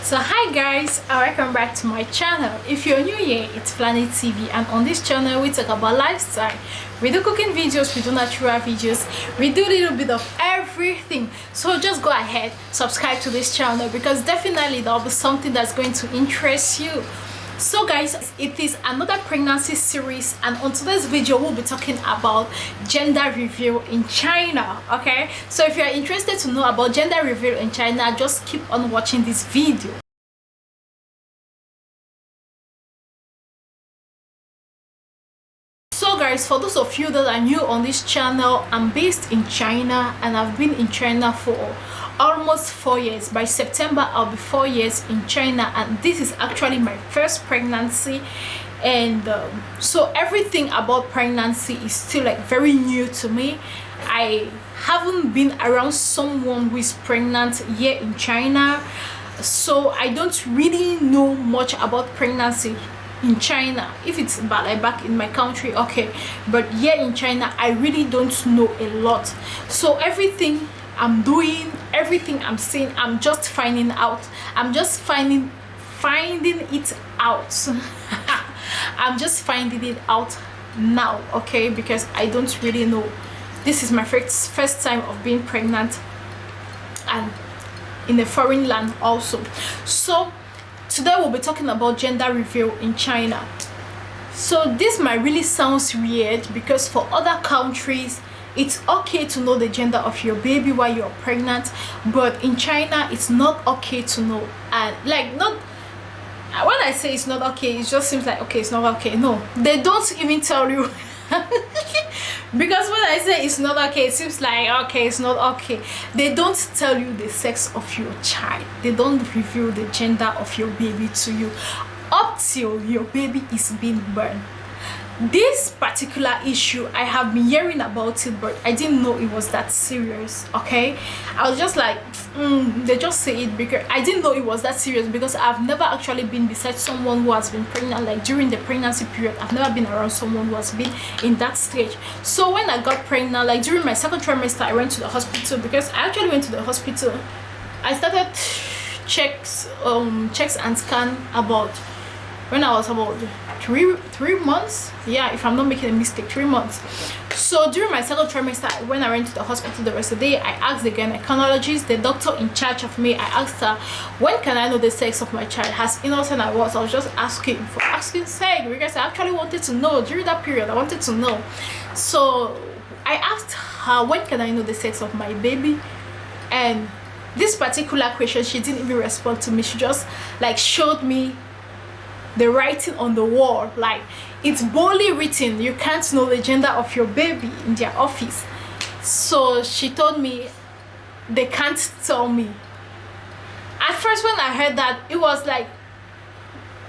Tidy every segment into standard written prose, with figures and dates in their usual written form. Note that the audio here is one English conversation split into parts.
So hi guys, and welcome back to my channel. If you're new here, it's Flaany TV, and on this channel we talk about lifestyle. We do cooking videos, we do natural videos, we do a little bit of everything. So just go ahead, subscribe to this channel, because definitely there'll be something that's going to interest you. So guys, it is another pregnancy series, and on today's video we'll be talking about gender reveal in China. Okay, so if you are interested to know about gender reveal in China, just keep on watching this video. So guys, for those of you that are new on this channel, I'm based in China and I've been in China for almost 4 years. By September I'll be 4 years in China, and this is actually my first pregnancy. And so everything about pregnancy is still like very new to me. I haven't been around someone who is pregnant here in China, so I don't really know much about pregnancy in China. If it's like back in my country, okay, but here in China I really don't know a lot. So everything I'm doing, everything I'm saying, I'm just finding out. I'm just finding it out. I'm just finding it out now, okay, because I don't really know. This is my first time of being pregnant, and in a foreign land also. So today we'll be talking about gender reveal in China. So this might really sound weird, because for other countries it's okay to know the gender of your baby while you're pregnant, but in China it's not okay to know. And like, not when I say it's not okay, it just seems like, okay, it's not okay. No, they don't even tell you. Because when I say it's not okay, it seems like, okay, it's not okay. They don't tell you the sex of your child. They don't reveal the gender of your baby to you up till your baby is being born. This particular issue, I have been hearing about it, but I didn't know it was that serious. Okay, I was just like, they just say it, because I didn't know it was that serious, because I've never actually been beside someone who has been pregnant. Like during the pregnancy period, I've never been around someone who has been in that stage. So when I got pregnant, like during my second trimester, I went to the hospital, because I actually went to the hospital. I started checks and scan about when I was about three months. Yeah, if I'm not making a mistake, 3 months. So during my second trimester, when I went to the hospital the rest of the day, I asked the gynecologist, the doctor in charge of me, I asked her, when can I know the sex of my child? As innocent I was just asking for asking sake, because I actually wanted to know. During that period I wanted to know. So I asked her, when can I know the sex of my baby? And this particular question, she didn't even respond to me. She just like showed me the writing on the wall, like it's boldly written, you can't know the gender of your baby, in their office. So she told me they can't tell me. At first when I heard that, it was like,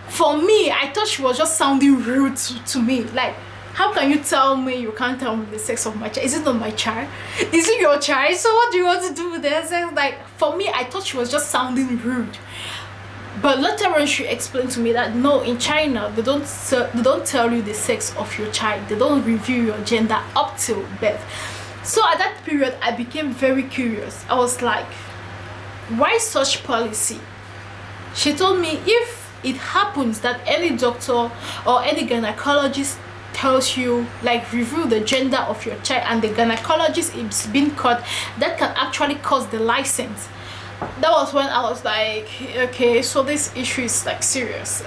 for me, I thought she was just sounding rude to me. Like, how can you tell me you can't tell me the sex of my child? Is it not my child? Is it your child? So what do you want to do with the sex? Like, for me, I thought she was just sounding rude. But later on she explained to me that no, in China they don't tell you the sex of your child. They don't reveal your gender up till birth. So at that period I became very curious. I was like, why such policy? She told me, if it happens that any doctor or any gynecologist tells you, like, reveal the gender of your child, and the gynecologist is being caught, that can actually cause the license. That was when I was like, okay, so this issue is like serious.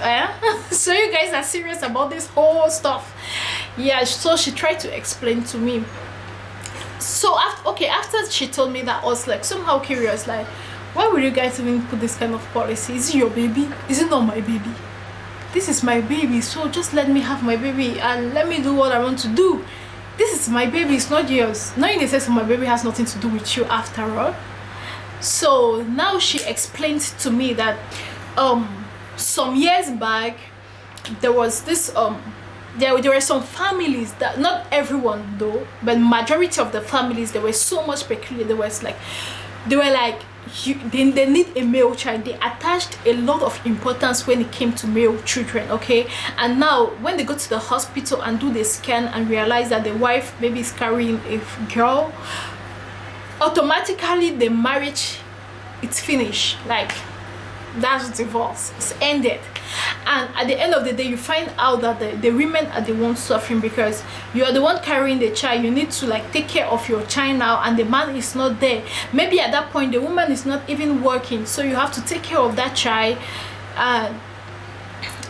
So you guys are serious about this whole stuff. Yeah, so she tried to explain to me. So after she told me that, I was like somehow curious, like, why would you guys even put this kind of policy? Is it your baby? Is it not my baby? This is my baby, so just let me have my baby and let me do what I want to do. This is my baby, it's not yours. Knowing the sex of my baby has nothing to do with you after all. So now she explained to me that some years back there was this there were some families that, not everyone though, but majority of the families, they were so much peculiar. They were like they need a male child. They attached a lot of importance when it came to male children, okay? And now when they go to the hospital and do the scan and realize that the wife maybe is carrying a girl, automatically the marriage, it's finished. Like That's divorce. It's ended. And at the end of the day, you find out that the women are the ones suffering, because you are the one carrying the child. You need to like take care of your child now, and the man is not there. Maybe at that point the woman is not even working, so you have to take care of that child.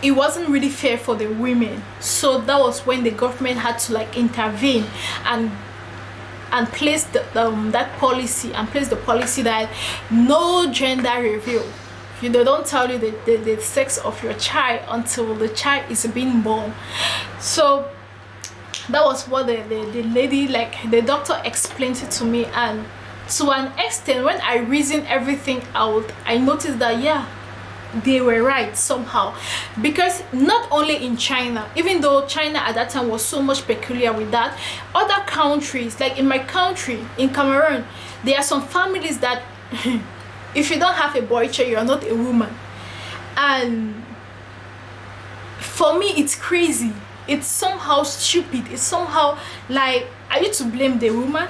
It wasn't really fair for the women. So that was when the government had to like intervene and place that policy, and place the policy that no gender reveal. They don't tell you the sex of your child until the child is being born. So that was what the lady, like the doctor, explained it to me. And to an extent, when I reasoned everything out, I noticed that yeah, they were right somehow. Because not only in China, even though China at that time was so much peculiar with that, other countries, like in my country, in Cameroon, there are some families that if you don't have a boy child, you are not a woman. And for me, it's crazy. It's somehow stupid. It's somehow like, are you to blame the woman?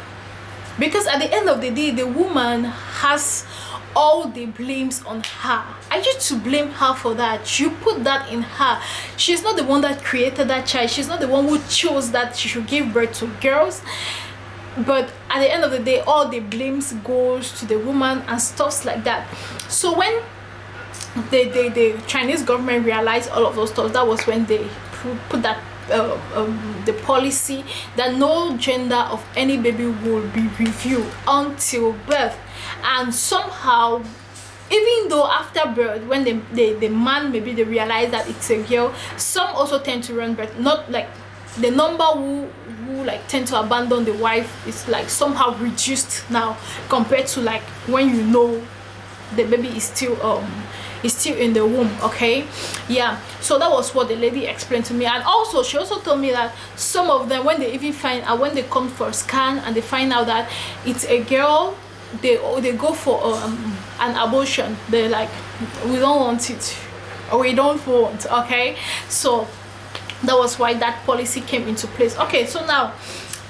Because at the end of the day, the woman has all the blames on her. Are you to blame her for that? You put that in her. She's not the one that created that child. She's not the one who chose that she should give birth to girls. But at the end of the day, all the blames goes to the woman and stuff like that. So when the Chinese government realized all of those stuff, that was when they put that the policy that no gender of any baby will be reviewed until birth. And somehow, even though after birth, when the man, maybe they realize that it's a girl, some also tend to run birth. Not like the number who like tend to abandon the wife is like somehow reduced now, compared to like when you know the baby is still in the womb. Okay, yeah. So that was what the lady explained to me. And also she also told me that some of them, when they even find out, when they come for a scan and they find out that it's a girl, they go for an abortion. They're like, we don't want it, or we don't want. Okay, so that was why that policy came into place. Okay, so now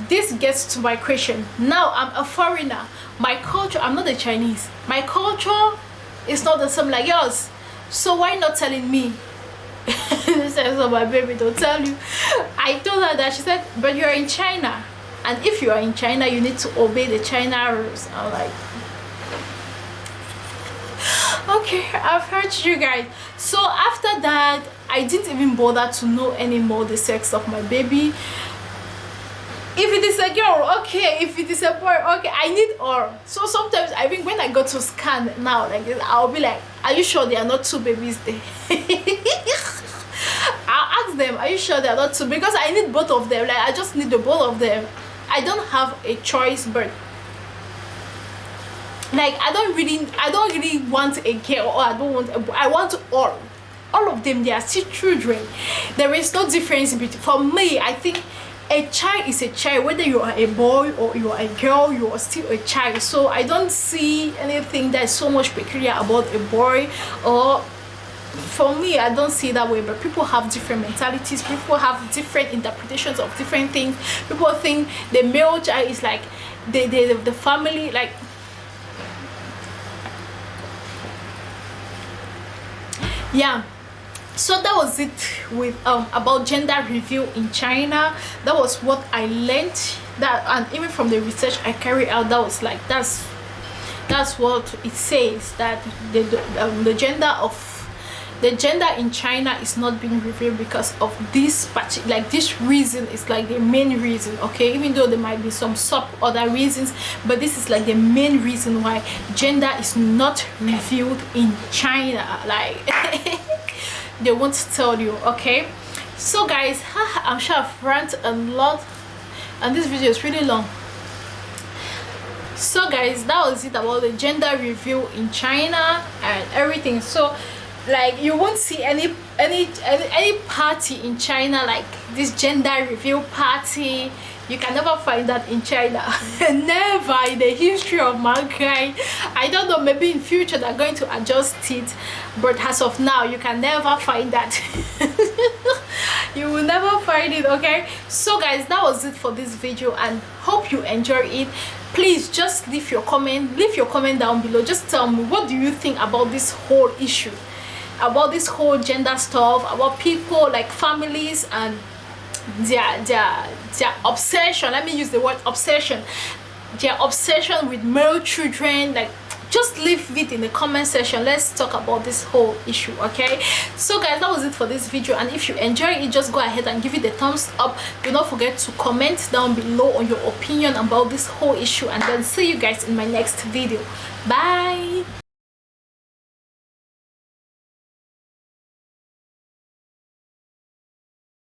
this gets to my question. Now I'm a foreigner. My culture, I'm not a Chinese. My culture is not the same like yours. So why not telling me? This is what my baby don't tell you. I told her that. She said, but you're in China, and if you are in China, you need to obey the China rules. I'm like, okay, I've heard you guys. So after that, I didn't even bother to know anymore the sex of my baby. If it is a girl, okay. If it is a boy, okay. I need all. So sometimes I think when I go to scan now like this, I'll be like, are you sure there are not two babies there? I'll ask them, are you sure there are not two? Because I need both of them. Like, I just need the both of them. I don't have a choice, but like I don't really want a girl, or I don't want a boy. I want all of them. They are still children. There is no difference between. For me, I think a child is a child. Whether you are a boy or you are a girl, you are still a child. So I don't see anything that is so much peculiar about a boy. Or for me, I don't see it that way. But people have different mentalities. People have different interpretations of different things. People think the male child is like the family, like. Yeah, so that was it with about gender review in China. That was what I learned. That, and even from the research I carried out, that was like that's what it says, that the gender in China is not being revealed because of this this reason is like the main reason. Okay, even though there might be some other reasons, but this is like the main reason why gender is not revealed in China. Like they won't tell you. Okay, so guys, I'm sure I've ranted a lot and this video is really long. So guys, that was it about the gender reveal in China and everything. So like you won't see any party in China like this gender reveal party. You can never find that in China. Never in the history of mankind. I don't know, maybe in future they're going to adjust it, but as of now you can never find that. You will never find it. Okay, so guys, that was it for this video and hope you enjoy it. please just leave your comment down below. Just tell me, what do you think about this whole issue, about this whole gender stuff, about people like families and their obsession. Let me use the word obsession, their obsession with male children. Like, just leave it in the comment section. Let's talk about this whole issue. Okay, so guys, that was it for this video, and if you enjoy it, just go ahead and give it a thumbs up. Do not forget to comment down below on your opinion about this whole issue, and then see you guys in my next video. Bye.